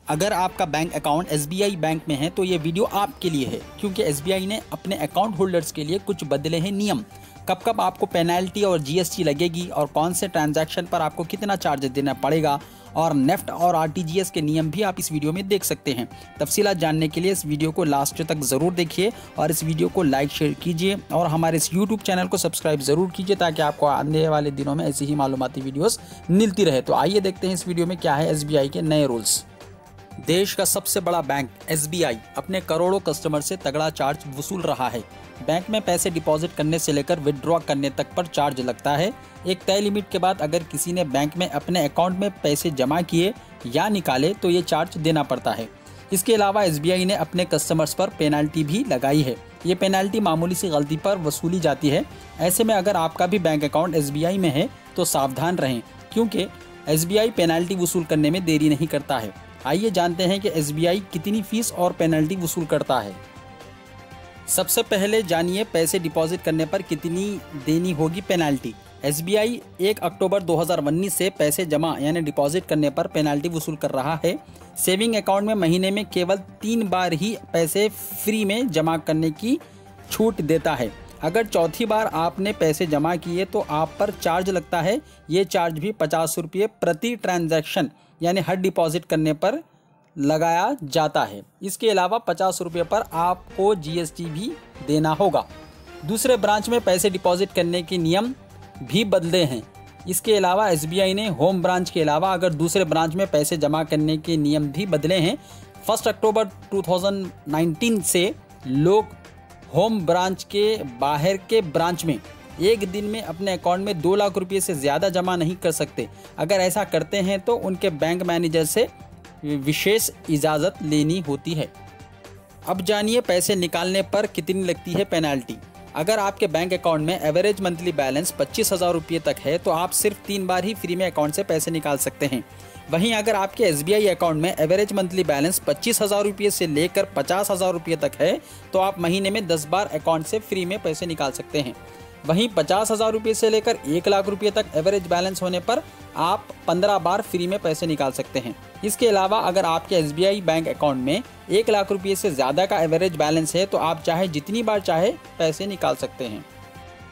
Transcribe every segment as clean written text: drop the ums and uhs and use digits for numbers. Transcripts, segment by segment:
अगर आपका bank account SBI bank में है तो ये वीडियो आपके लिए है, क्योंकि एसबीआई ने अपने अकाउंट होल्डर्स के लिए कुछ बदले हैं नियम। कब कब आपको पेनल्टी और जीएसटी लगेगी और कौन से ट्रांजैक्शन पर आपको कितना चार्ज देना पड़ेगा और नेफ्ट और आरटीजीएस के नियम भी आप इस वीडियो में देख सकते हैं। तफसीलात जानने के लिए इस वीडियो को लास्ट तक ज़रूर देखिए और इस वीडियो को लाइक शेयर कीजिए और हमारे इस यूट्यूब चैनल को सब्सक्राइब ज़रूर कीजिए ताकि आपको आने वाले दिनों में ऐसी ही मालूमाती वीडियोस मिलती रहे। तो आइए देखते हैं इस वीडियो में क्या है एसबीआई के नए रूल्स। देश का सबसे बड़ा बैंक एसबीआई अपने करोड़ों कस्टमर से तगड़ा चार्ज वसूल रहा है। बैंक में पैसे डिपॉजिट करने से लेकर विड्रॉ करने तक पर चार्ज लगता है। एक तय लिमिट के बाद अगर किसी ने बैंक में अपने अकाउंट में पैसे जमा किए या निकाले तो ये चार्ज देना पड़ता है। इसके अलावा एसबीआई ने अपने कस्टमर्स पर पेनल्टी भी लगाई है। ये पेनल्टी मामूली सी गलती पर वसूली जाती है। ऐसे में अगर आपका भी बैंक अकाउंट एसबीआई में है तो सावधान रहें, क्योंकि एसबीआई पेनल्टी वसूल करने में देरी नहीं करता है। आइए जानते हैं कि एसबीआई कितनी फीस और पेनल्टी वसूल करता है। सबसे पहले जानिए पैसे डिपॉजिट करने पर कितनी देनी होगी पेनल्टी। एसबीआई 1 अक्टूबर 2019 से पैसे जमा यानी डिपॉजिट करने पर पेनल्टी वसूल कर रहा है। सेविंग अकाउंट में महीने में केवल 3 बार ही पैसे फ्री में जमा करने की छूट देता है। अगर चौथी बार आपने पैसे जमा किए तो आप पर चार्ज लगता है। ये चार्ज भी 50 रुपये प्रति ट्रांजैक्शन यानी हर डिपॉजिट करने पर लगाया जाता है। इसके अलावा 50 रुपये पर आपको जीएसटी भी देना होगा। दूसरे ब्रांच में पैसे डिपॉजिट करने के नियम भी बदले हैं। इसके अलावा एसबीआई ने होम ब्रांच के अलावा अगर दूसरे ब्रांच में पैसे जमा करने के नियम भी बदले हैं। 1 अक्टूबर 2019 से लोग होम ब्रांच के बाहर के ब्रांच में एक दिन में अपने अकाउंट में 2 लाख रुपये से ज़्यादा जमा नहीं कर सकते। अगर ऐसा करते हैं तो उनके बैंक मैनेजर से विशेष इजाज़त लेनी होती है। अब जानिए पैसे निकालने पर कितनी लगती है पेनल्टी। अगर आपके बैंक अकाउंट में एवरेज मंथली बैलेंस 25,000 रुपये तक है तो आप सिर्फ 3 बार ही फ्री में अकाउंट से पैसे निकाल सकते हैं। वहीं अगर आपके एसबीआई अकाउंट में एवरेज मंथली बैलेंस 25,000 रुपये से लेकर 50,000 रुपये तक है तो आप महीने में 10 बार अकाउंट से फ्री में पैसे निकाल सकते हैं। वहीं 50,000 रुपये से लेकर 1 लाख रुपये तक एवरेज बैलेंस होने पर आप 15 बार फ्री में पैसे निकाल सकते हैं। इसके अलावा अगर आपके एसबीआई बैंक अकाउंट में 1 लाख रुपये से ज़्यादा का एवरेज बैलेंस है तो आप चाहे जितनी बार चाहे पैसे निकाल सकते हैं।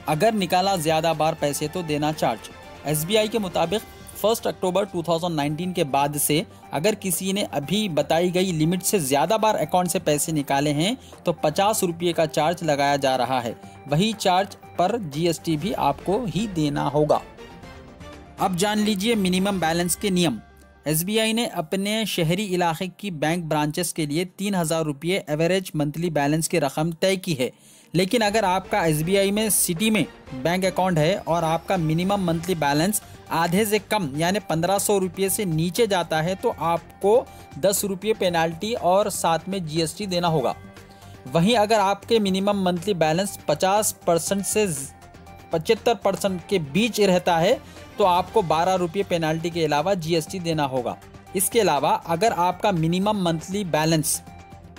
अगर निकाला ज़्यादा बार पैसे तो देना चार्ज। एसबीआई के मुताबिक 1 अक्टूबर 2019 के बाद से अगर किसी ने अभी बताई गई लिमिट से ज़्यादा बार अकाउंट से पैसे निकाले हैं तो 50 रुपये का चार्ज लगाया जा रहा है। वही चार्ज पर जीएसटी भी आपको ही देना होगा। अब जान लीजिए मिनिमम बैलेंस के नियम। एसबीआई ने अपने शहरी इलाके की बैंक ब्रांचेस के लिए 3,000 रुपये एवरेज मंथली बैलेंस की रकम तय की है। लेकिन अगर आपका एसबीआई में सिटी में बैंक अकाउंट है और आपका मिनिमम मंथली बैलेंस आधे से कम यानी 1,500 रुपये से नीचे जाता है तो आपको 10 रुपये पेनाल्टी और साथ में जीएसटी देना होगा। वहीं अगर आपके मिनिमम मंथली बैलेंस 50% से 75% के बीच रहता है तो आपको 12 रुपये पेनाल्टी के अलावा जीएसटी देना होगा। इसके अलावा अगर आपका मिनिमम मंथली बैलेंस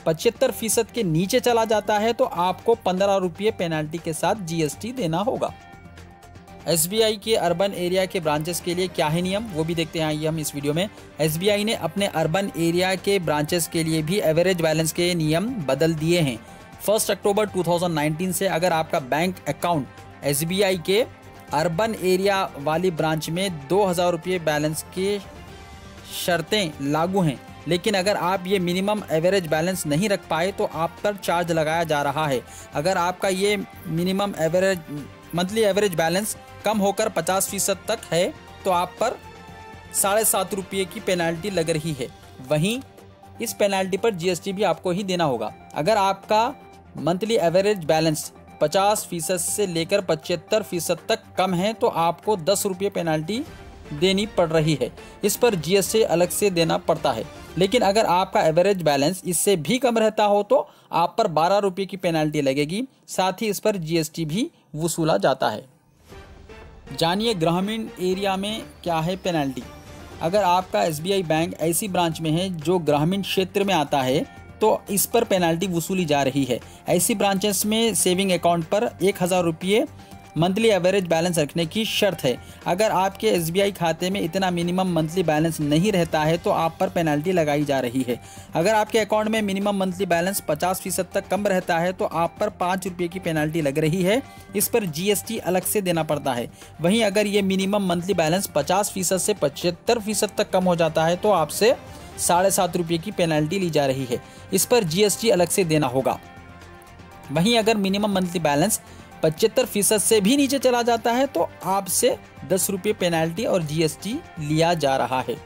75% के नीचे चला जाता है तो आपको 15 रुपये पेनाल्टी के साथ जीएसटी देना होगा। एसबीआई के अर्बन एरिया के ब्रांचेस के लिए क्या है नियम वो भी देखते हैं आइए हम इस वीडियो में। एसबीआई ने अपने अर्बन एरिया के ब्रांचेस के लिए भी एवरेज बैलेंस के नियम बदल दिए हैं। 1 अक्टूबर 2019 से अगर आपका बैंक अकाउंट एसबीआई के अर्बन एरिया वाली ब्रांच में 2,000 रुपये बैलेंस के शर्तें लागू हैं। लेकिन अगर आप ये मिनिमम एवरेज बैलेंस नहीं रख पाए तो आप पर चार्ज लगाया जा रहा है। अगर आपका ये minimum average monthly average balance कम होकर 50% तक है तो आप पर 7.5 रुपये की पेनाल्टी लग रही है। वहीं इस पेनाल्टी पर जीएसटी भी आपको ही देना होगा। अगर आपका मंथली एवरेज बैलेंस 50% से लेकर 75% तक कम है तो आपको 10 रुपये पेनाल्टी देनी पड़ रही है। इस पर जीएसटी अलग से देना पड़ता है। लेकिन अगर आपका एवरेज बैलेंस इससे भी कम रहता हो तो आप पर 12 रुपये की पेनाल्टी लगेगी। साथ ही इस पर जीएसटी भी वसूला जाता है। जानिए ग्रामीण एरिया में क्या है पेनल्टी। अगर आपका एसबीआई बैंक ऐसी ब्रांच में है जो ग्रामीण क्षेत्र में आता है तो इस पर पेनल्टी वसूली जा रही है। ऐसी ब्रांचेस में सेविंग अकाउंट पर 1,000 रुपये मंथली एवरेज बैलेंस रखने की शर्त है। अगर आपके SBI खाते में इतना मिनिमम मंथली बैलेंस नहीं रहता है तो आप पर पेनल्टी लगाई जा रही है। अगर आपके अकाउंट में मिनिमम मंथली बैलेंस 50% तक कम रहता है तो आप पर 5 रुपये की पेनल्टी लग रही है। इस पर GST अलग से देना पड़ता है। वहीं अगर ये मिनिमम मंथली बैलेंस 50% से 75% तक कम हो जाता है तो आपसे 7.5 रुपये की पेनल्टी ली जा रही है। इस पर GST अलग से देना होगा। वहीं अगर मिनिमम मंथली बैलेंस 75% से भी नीचे चला जाता है तो आपसे 10 रुपये पेनल्टी और GST लिया जा रहा है।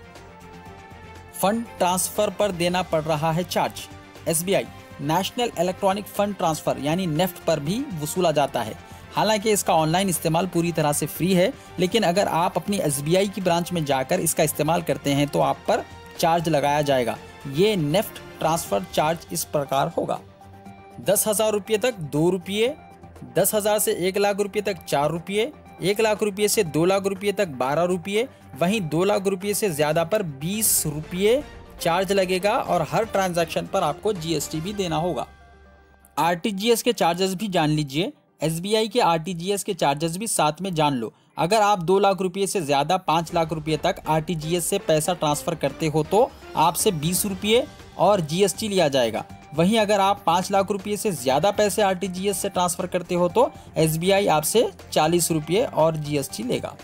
फंड ट्रांसफर पर देना पड़ रहा है charge. SBI national electronic fund transfer यानी नेफ्ट पर भी वसूला जाता है। हालांकि इसका ऑनलाइन इस्तेमाल पूरी तरह से फ्री है, लेकिन अगर आप अपनी SBI की ब्रांच में जाकर इसका इस्तेमाल करते हैं तो आप पर चार्ज लगाया जाएगा। ये नेफ्ट ट्रांसफर चार्ज इस प्रकार होगा: 10,000 रुपये तक 2 रुपये, 10,000 से 1 लाख रुपये तक 4 रुपये, 1 लाख रुपये से 2 लाख रुपये तक 12 रुपये, वहीं 2 लाख रुपये से ज़्यादा पर 20 रुपये चार्ज लगेगा और हर ट्रांजैक्शन पर आपको GST भी देना होगा। RTGS के चार्जेस भी जान लीजिए। SBI के RTGS के चार्जेस भी साथ में जान लो। अगर आप 2 लाख रुपये से ज़्यादा 5 लाख रुपये तक RTGS से पैसा ट्रांसफ़र करते हो तो आपसे 20 रुपये और GST लिया जाएगा। वहीं अगर आप 5 लाख रुपये से ज़्यादा पैसे RTGS से ट्रांसफ़र करते हो तो SBI आपसे 40 रुपये और GST लेगा।